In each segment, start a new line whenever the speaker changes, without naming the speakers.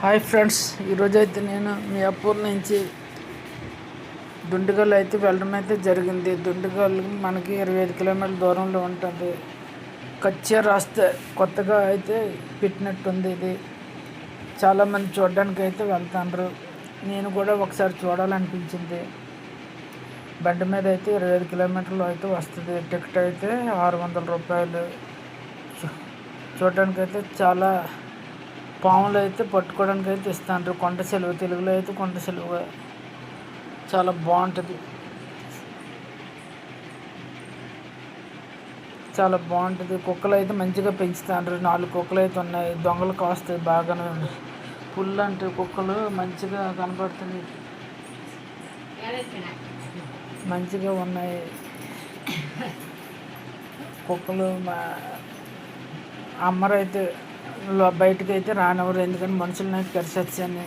Hi friends, ఈరోజైతే నేను మీ అప్పూర్ నుంచి దుండిగల్ అయితే వెళ్ళడం అయితే జరిగింది. దుండిగల్ మనకి 25 కిలోమీటర్ల దూరంలో ఉంటుంది. కచ్చే రాస్తే కొత్తగా అయితే పెట్టినట్టుంది. ఇది చాలామంది చూడడానికి అయితే వెళ్తాండ్రు. నేను కూడా ఒకసారి చూడాలనిపించింది. బండి మీద అయితే 25 కిలోమీటర్లు అయితే వస్తుంది. టికెట్ అయితే 600 రూపాయలు. చూడడానికి అయితే చాలా పాములు అయితే పట్టుకోవడానికి అయితే ఇస్తాండ్రు. కొండ సెలవు, తెలుగులో అయితే కొండ సెలవు. చాలా బాగుంటుంది, చాలా బాగుంటుంది. కుక్కలు అయితే మంచిగా పెంచుతాండ్రు. 4 కుక్కలు అయితే ఉన్నాయి. దొంగలు కాస్తాయి బాగానే. పుల్ అంటే కుక్కలు మంచిగా కనపడుతుంది, మంచిగా ఉన్నాయి కుక్కలు. అమ్మరైతే బయటకు అయితే రానివ్వరు, ఎందుకంటే మనుషులని కరిసొచ్చని.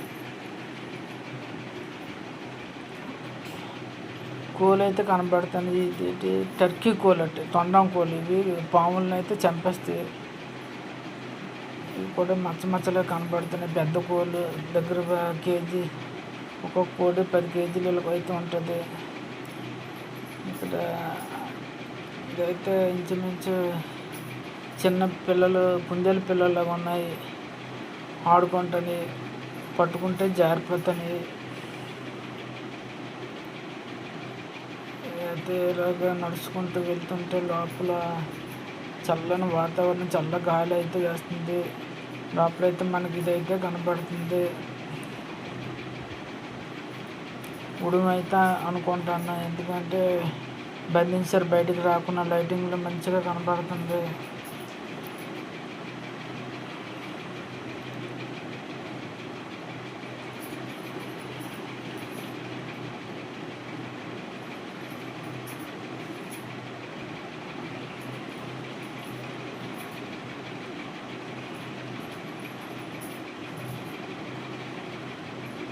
కోళ్ళు అయితే కనబడుతుంది. ఇది టర్కీ కోళ్ళు అంటే తొండం కోళ్ళు. ఇవి పాములను అయితే చంపేస్తాయి. ఇవి కూడా మచ్చమచ్చలుగా కనబడుతున్నాయి. పెద్ద కోళ్ళు దగ్గర కేజీ, ఒక్కొక్క కోడి 10 కేజీలు అయితే ఉంటుంది. ఇక్కడ ఇదైతే ఇంచుమించు చిన్న పిల్లలు, కుందేల పిల్లలుగా ఉన్నాయి. ఆడుకుంటుంది, పట్టుకుంటే జారిపోతాయి. అయితే ఇలాగ నడుచుకుంటూ వెళ్తుంటే లోపల చల్లని వాతావరణం, చల్ల గాలి అయితే వేస్తుంది. లోపలైతే మనకి ఇదైతే కనబడుతుంది. ఉడుమైతే అనుకుంటున్నా, ఎందుకంటే బంధించారు బయటికి రాకుండా. లైటింగ్లో మంచిగా కనబడుతుంది.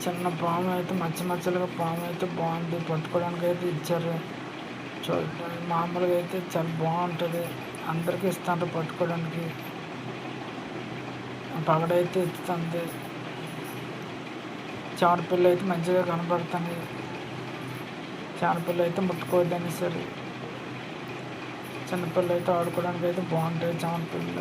చిన్న పాము అయితే మచ్చలుగా పాము అయితే బాగుంది. పట్టుకోవడానికి అయితే ఇచ్చారు. మామూలుగా అయితే చాలా బాగుంటుంది. అందరికీ ఇస్తాను పట్టుకోవడానికి. పగడైతే ఇస్తుంది. చానపిల్ల అయితే మంచిగా కనబడుతుంది. చానపిల్ల అయితే ముట్టుకోవద్దని సరే. చిన్నపిల్ల అయితే ఆడుకోవడానికి అయితే బాగుంటాయి చానపిల్ల.